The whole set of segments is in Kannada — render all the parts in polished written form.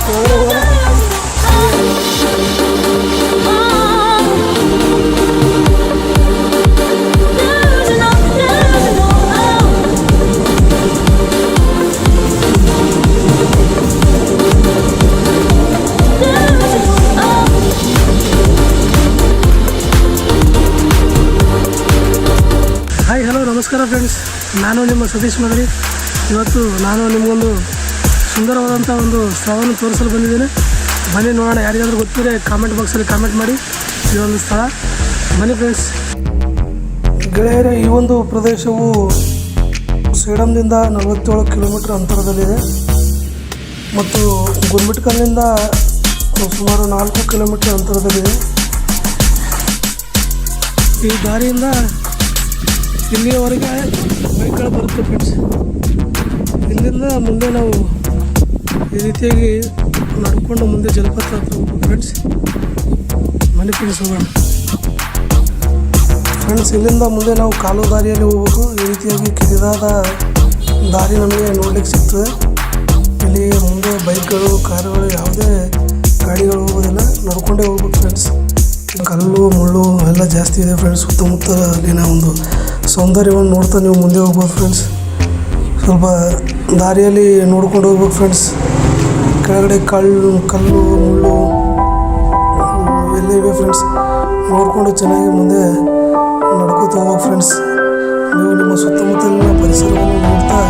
ಹಾಯ್ ಹಲೋ ನಮಸ್ಕಾರ ಫ್ರೆಂಡ್ಸ್, ನಾನು ನಿಮ್ಮ ಸತೀಶ್ ಮದರಿ. ಇವತ್ತು ನಾನು ನಿಮಗೊಂದು ಸುಂದರವಾದಂಥ ಒಂದು ಸ್ಥಳವನ್ನು ತೋರಿಸಲು ಬಂದಿದ್ದೇನೆ. ಬನ್ನಿ ನೋಡೋಣ. ಯಾರಿಗಾದ್ರೂ ಗೊತ್ತಿದೆ ಕಾಮೆಂಟ್ ಬಾಕ್ಸಲ್ಲಿ ಕಾಮೆಂಟ್ ಮಾಡಿ ಈ ಒಂದು ಸ್ಥಳ. ಬನ್ನಿ ಫ್ರೆಂಡ್ಸ್. ಗೆಳೆಯರೇ, ಈ ಒಂದು ಪ್ರದೇಶವು ಸೇಡಂದಿಂದ 47 ಕಿಲೋಮೀಟರ್ ಅಂತರದಲ್ಲಿದೆ ಮತ್ತು ಗುರ್ಮಿಟ್ಕಲ್ನಿಂದ ಸುಮಾರು 4 ಕಿಲೋಮೀಟರ್ ಅಂತರದಲ್ಲಿದೆ. ಈ ದಾರಿಯಿಂದ ಇಲ್ಲಿಯವರೆಗೆ ಬೈಕ್ಗಳು ಬರುತ್ತೆ ಫ್ರೆಂಡ್ಸ್. ಇಲ್ಲಿಂದ ಮುಂದೆ ನಾವು ಈ ರೀತಿಯಾಗಿ ನಡ್ಕೊಂಡು ಮುಂದೆ ಜಲಪಾತ ಹತ್ರ ಹೋಗ್ಬೇಕು ಫ್ರೆಂಡ್ಸ್. ಮನೆ ಫ್ರೆಂಡ್ಸ್ ಹೋಗೋಣ ಫ್ರೆಂಡ್ಸ್. ಇಲ್ಲಿಂದ ಮುಂದೆ ನಾವು ಕಾಲು ದಾರಿಯಲ್ಲಿ ಹೋಗ್ಬೇಕು. ಈ ರೀತಿಯಾಗಿ ಕಿರಿದಾದ ದಾರಿ ನಮಗೆ ನೋಡ್ಲಿಕ್ಕೆ ಸಿಗ್ತದೆ. ಇಲ್ಲಿ ಮುಂದೆ ಬೈಕ್ಗಳು, ಕಾರುಗಳು, ಯಾವುದೇ ಗಾಡಿಗಳು ಹೋಗೋದಿಲ್ಲ, ನಡ್ಕೊಂಡೇ ಹೋಗ್ಬೇಕು ಫ್ರೆಂಡ್ಸ್. ಕಲ್ಲು ಮುಳ್ಳು ಎಲ್ಲ ಜಾಸ್ತಿ ಇದೆ ಫ್ರೆಂಡ್ಸ್. ಸುತ್ತಮುತ್ತ ಅಲ್ಲಿನ ಒಂದು ಸೌಂದರ್ಯವನ್ನು ನೋಡ್ತಾ ನೀವು ಮುಂದೆ ಹೋಗ್ಬೋದು ಫ್ರೆಂಡ್ಸ್. ಸ್ವಲ್ಪ ದಾರಿಯಲ್ಲಿ ನೋಡ್ಕೊಂಡು ಹೋಗ್ಬೇಕು ಫ್ರೆಂಡ್ಸ್. ಕೆಳಗಡೆ ಕಲ್ಲು ಮುಳ್ಳು ಎಲ್ಲ ಇವೆ ಫ್ರೆಂಡ್ಸ್. ನೋಡಿಕೊಂಡು ಚೆನ್ನಾಗಿ ಮುಂದೆ ನಡ್ಕೋತ ಹೋಗ್ಬೇಕು ಫ್ರೆಂಡ್ಸ್. ನೀವು ನಿಮ್ಮ ಸುತ್ತಮುತ್ತಲಿನ ಪರಿಸರವನ್ನು ನೋಡ್ತಾ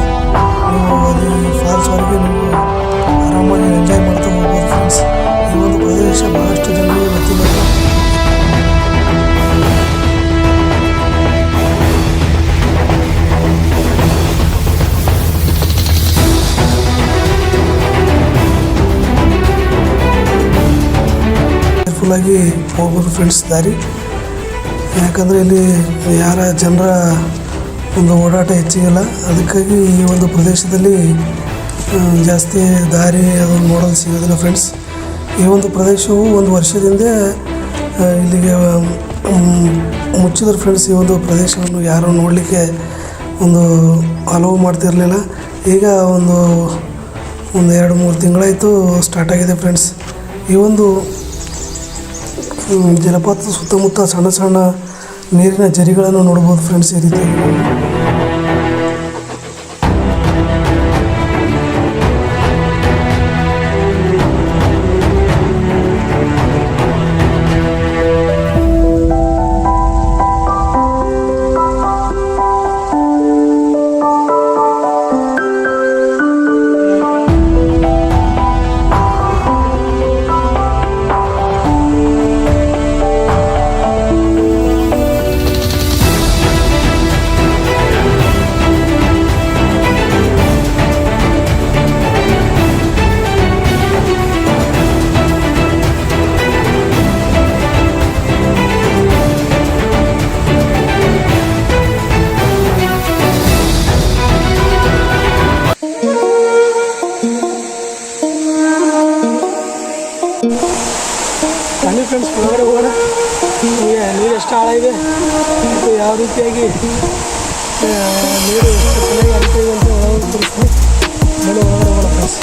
ನೀವು ಅಲ್ಲಿ ಫಾಲ್ಸ್ವರೆಗೆ ನೀವು ಆರಾಮಾಗಿ ಎಂಜಾಯ್ ಮಾಡ್ತಾ ಹೋಗ್ಬೋದು ಫ್ರೆಂಡ್ಸ್. ಈ ಒಂದು ಪ್ರದೇಶ ಭಾಳಷ್ಟು ಜನರಿಗೆ ಗೊತ್ತಿಲ್ಲ. ಆಗಿ ಹೋಗ್ಬೋದು ಫ್ರೆಂಡ್ಸ್ ದಾರಿ. ಯಾಕಂದರೆ ಇಲ್ಲಿ ಯಾರ ಜನರ ಒಂದು ಓಡಾಟ ಹೆಚ್ಚಿಗಿಲ್ಲ. ಅದಕ್ಕಾಗಿ ಈ ಒಂದು ಪ್ರದೇಶದಲ್ಲಿ ಜಾಸ್ತಿ ದಾರಿ ಅದು ನೋಡಲು ಸಿಗೋದಿಲ್ಲ ಫ್ರೆಂಡ್ಸ್. ಈ ಒಂದು ಪ್ರದೇಶವು ಒಂದು ವರ್ಷದಿಂದ ಇಲ್ಲಿಗೆ ಮುಚ್ಚಿದ್ರು ಫ್ರೆಂಡ್ಸ್. ಈ ಒಂದು ಪ್ರದೇಶವನ್ನು ಯಾರು ನೋಡಲಿಕ್ಕೆ ಒಂದು ಅಲೋ ಮಾಡ್ತಿರಲಿಲ್ಲ. ಈಗ ಒಂದು 2-3 ತಿಂಗಳಾಯಿತು ಸ್ಟಾರ್ಟ್ ಆಗಿದೆ ಫ್ರೆಂಡ್ಸ್. ಈ ಒಂದು ಜಲಪಾತದ ಸುತ್ತಮುತ್ತ ಸಣ್ಣ ಸಣ್ಣ ನೀರಿನ ಜರಿಗಳನ್ನು ನೋಡ್ಬೋದು ಫ್ರೆಂಡ್ಸ್. ಈ ರೀತಿ ಬನ್ನಿ ಫ್ರೆಂಡ್ಸ್, ಒಳಗಡೆ ಹೋಗೋಣ. ನೀರು ಎಷ್ಟು ಆಳ ಇದೆ ಮತ್ತು ಯಾವ ರೀತಿಯಾಗಿ ನೀರು ಎಷ್ಟು ಚೆನ್ನಾಗಿ ಹರಿತಾ ಇದೆ ಅಂತ ಒಳಗೆ ತೋರಿಸ್ತೀನಿ. ಬನ್ನಿ ಒಳಗಡೆ ಹೋಗೋಣ ಫ್ರೆಂಡ್ಸ್.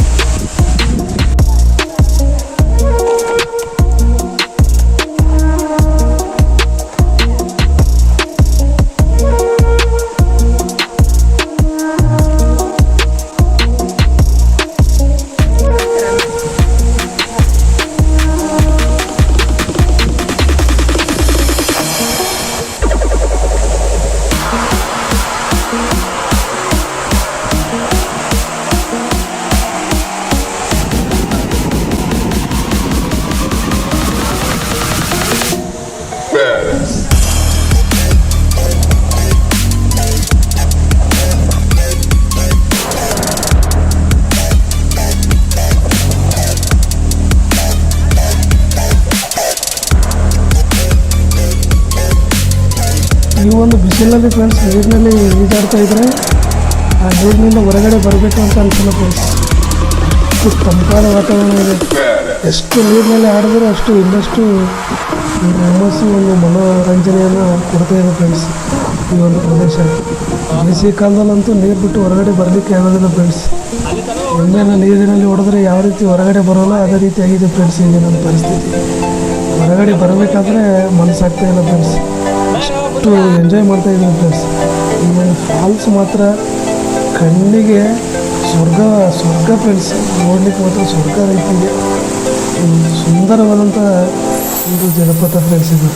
ಈ ಒಂದು ಬಿಸಿಲಲ್ಲಿ ಫ್ರೆಂಡ್ಸ್ ನೀರಿನಲ್ಲಿ ಈಜಾಡ್ತಾ ಇದ್ದರೆ ಆ ನೀರಿನಿಂದ ಹೊರಗಡೆ ಬರಬೇಕು ಅಂತ ಅನ್ಸಲ್ಲ ಫ್ರೆಂಡ್ಸ್. ಎಷ್ಟು ತಂಪಾದ ವಾತಾವರಣ ಇದೆ. ಎಷ್ಟು ನೀರಿನಲ್ಲಿ ಆಡಿದ್ರೆ ಅಷ್ಟು ಇನ್ನಷ್ಟು ಹುಮ್ಮಸ್ಸು, ಒಂದು ಮನೋರಂಜನೆಯನ್ನು ಕೊಡ್ತಾ ಇದೆ ಫ್ರೆಂಡ್ಸ್ ಈ ಒಂದು ಪ್ರದೇಶ. ಬೇಸಿಗೆ ಕಾಲದಲ್ಲಂತೂ ನೀರು ಬಿಟ್ಟು ಹೊರಗಡೆ ಬರಲಿಕ್ಕೆ ಆಗೋದಿಲ್ಲ ಫ್ರೆಂಡ್ಸ್. ಎಮ್ಮೆನ ನೀರಿನಲ್ಲಿ ಹೊಡೆದ್ರೆ ಯಾವ ರೀತಿ ಹೊರಗಡೆ ಬರೋಲ್ಲ ಅದೇ ರೀತಿಯಾಗಿದೆ ಫ್ರೆಂಡ್ಸ್ ಈಗ ನನ್ನ ಪರಿಸ್ಥಿತಿ. ಹೊರಗಡೆ ಬರಬೇಕಾದ್ರೆ ಮನಸ್ಸಾಗ್ತಾ ಇಲ್ಲ ಫ್ರೆಂಡ್ಸ್. ಅಷ್ಟು ಎಂಜಾಯ್ ಮಾಡ್ತಾಯಿದ್ದೀನಿ ಫ್ರೆಂಡ್ಸ್. ಈ ಫಾಲ್ಸ್ ಮಾತ್ರ ಕಣ್ಣಿಗೆ ಸ್ವರ್ಗ ಫ್ರೆಂಡ್ಸ್. ನೋಡ್ಲಿಕ್ಕೆ ಮಾತ್ರ ಸ್ವರ್ಗ ರೀತಿಗೆ ಸುಂದರವಾದಂಥ ಒಂದು ಜಲಪಾತ ಫ್ರೆಂಡ್ಸ್ ಇದು.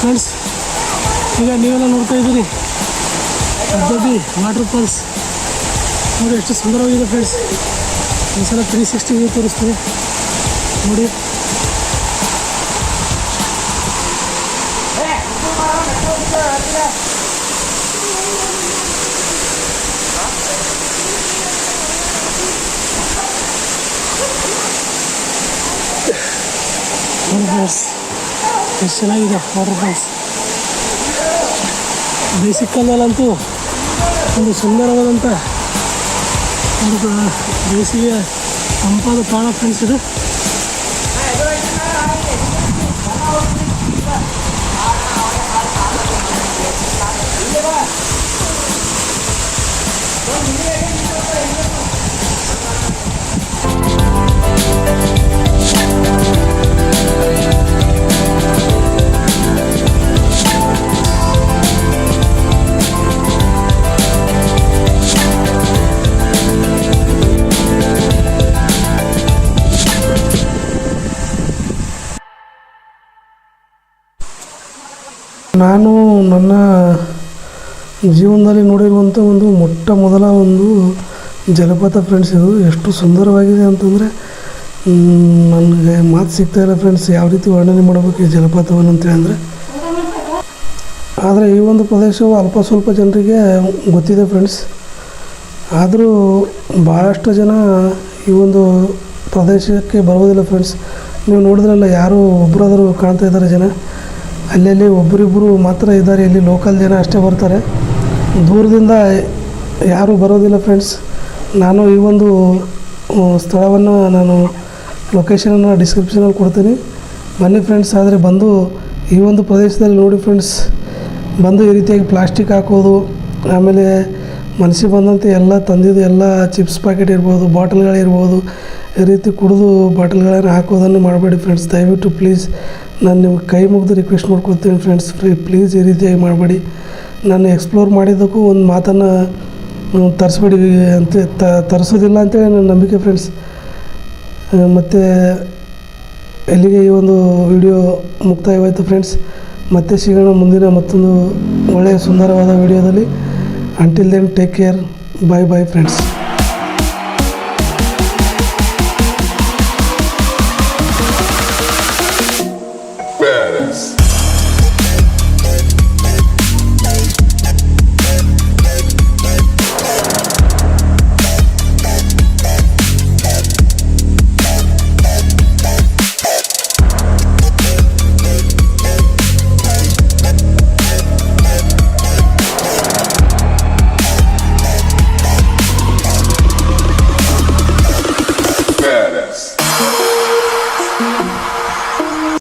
ಫ್ರೆಂಡ್ಸ್, ಈಗ ನೀವೆಲ್ಲ ನೋಡ್ತಾ ಇದ್ದೀರಿ ಅಬ್ಬಬ್ಬಿ ವಾಟರ್ ಫಾಲ್ಸ್. ನೋಡಿ ಎಷ್ಟು ಸುಂದರವಾಗಿದೆ ಫ್ರೆಂಡ್ಸ್. ಒಂದು ಸಲ 360 ವ್ಯೂ ತೋರಿಸ್ತೀವಿ ನೋಡಿ. ಫ್ರೆಂಡ್ಸ್ ಎಷ್ಟು ಚೆನ್ನಾಗಿದೆ ವಾಟರ್ ಫಾಲ್ಸ್. ಬೇಸಿಗೆಕಾಲದಲ್ಲಂತೂ ಒಂದು ಸುಂದರವಾದಂಥ ಒಂದು ಬೇಸಿಗೆ ತಂಪಾದ ತಾಣ ಫ್ರೆಂಡ್ಸ್ ಇದು. ನಾನು ನನ್ನ ಜೀವನದಲ್ಲಿ ನೋಡಿರುವಂಥ ಒಂದು ಮೊಟ್ಟ ಮೊದಲ ಒಂದು ಜಲಪಾತ ಫ್ರೆಂಡ್ಸ್ ಇದು. ಎಷ್ಟು ಸುಂದರವಾಗಿದೆ ಅಂತಂದರೆ ನನಗೆ ಮಾತು ಸಿಗ್ತಾಯಿಲ್ಲ ಫ್ರೆಂಡ್ಸ್, ಯಾವ ರೀತಿ ವರ್ಣನೆ ಮಾಡಬೇಕು ಈ ಜಲಪಾತವನ್ನು ಅಂತೇಳಿ ಅಂದರೆ. ಆದರೆ ಈ ಒಂದು ಪ್ರದೇಶವು ಅಲ್ಪ ಸ್ವಲ್ಪ ಜನರಿಗೆ ಗೊತ್ತಿದೆ ಫ್ರೆಂಡ್ಸ್. ಆದರೂ ಭಾಳಷ್ಟು ಜನ ಈ ಒಂದು ಪ್ರದೇಶಕ್ಕೆ ಬರುವುದಿಲ್ಲ ಫ್ರೆಂಡ್ಸ್. ನೀವು ನೋಡಿದ್ರಲ್ಲ, ಯಾರು ಒಬ್ಬರಾದರೂ ಕಾಣ್ತಾ ಇದ್ದಾರೆ ಜನ. ಅಲ್ಲಲ್ಲಿ ಒಬ್ಬರಿಬ್ಬರು ಮಾತ್ರ ಇದ್ದಾರೆ, ಇಲ್ಲಿ ಲೋಕಲ್ ಜನ ಅಷ್ಟೇ ಬರ್ತಾರೆ. ದೂರದಿಂದ ಯಾರೂ ಬರೋದಿಲ್ಲ ಫ್ರೆಂಡ್ಸ್. ನಾನು ಈ ಒಂದು ಸ್ಥಳವನ್ನು ನಾನು ಲೊಕೇಶನನ್ನು ಡಿಸ್ಕ್ರಿಪ್ಷನಲ್ಲಿ ಕೊಡ್ತೀನಿ, ಬನ್ನಿ ಫ್ರೆಂಡ್ಸ್. ಆದರೆ ಬಂದು ಈ ಒಂದು ಪ್ರದೇಶದಲ್ಲಿ ನೋಡಿ ಫ್ರೆಂಡ್ಸ್, ಬಂದು ಈ ರೀತಿಯಾಗಿ ಪ್ಲಾಸ್ಟಿಕ್ ಹಾಕೋದು, ಆಮೇಲೆ ಮನಸ್ಸಿಗೆ ಬಂದಂತೆ ಎಲ್ಲ ತಂದಿದ್ದು ಎಲ್ಲ ಚಿಪ್ಸ್ ಪ್ಯಾಕೆಟ್ ಇರ್ಬೋದು, ಬಾಟಲ್ಗಳಿರ್ಬೋದು, ಈ ರೀತಿ ಕುಡಿದು ಬಾಟಲ್ಗಳನ್ನು ಹಾಕೋದನ್ನು ಮಾಡಬೇಡಿ ಫ್ರೆಂಡ್ಸ್. ದಯವಿಟ್ಟು ಪ್ಲೀಸ್ ನಾನು ನಿಮ್ಗೆ ಕೈ ಮುಗಿದು ರಿಕ್ವೆಸ್ಟ್ ಮಾಡ್ಕೊಳ್ತೀನಿ ಫ್ರೆಂಡ್ಸ್, ಪ್ಲೀಸ್ ಈ ರೀತಿಯಾಗಿ ಮಾಡಬೇಡಿ. ನಾನು ಎಕ್ಸ್ಪ್ಲೋರ್ ಮಾಡಿದ್ದಕ್ಕೂ ಒಂದು ಮಾತನ್ನು ತರಿಸ್ಬೇಡಿ ಅಂತ ತರಿಸೋದಿಲ್ಲ ಅಂತೇಳಿ ನನ್ನ ನಂಬಿಕೆ ಫ್ರೆಂಡ್ಸ್. ಮತ್ತು ಎಲ್ಲಿಗೆ ಈ ಒಂದು ವಿಡಿಯೋ ಮುಕ್ತಾಯವಾಯಿತು ಫ್ರೆಂಡ್ಸ್. ಮತ್ತೆ ಸಿಗೋಣ ಮುಂದಿನ ಮತ್ತೊಂದು ಒಳ್ಳೆಯ ಸುಂದರವಾದ ವಿಡಿಯೋದಲ್ಲಿ. ಅಂಟಿಲ್ ದೆನ್ ಟೇಕ್ ಕೇರ್, ಬಾಯ್ ಬಾಯ್ ಫ್ರೆಂಡ್ಸ್.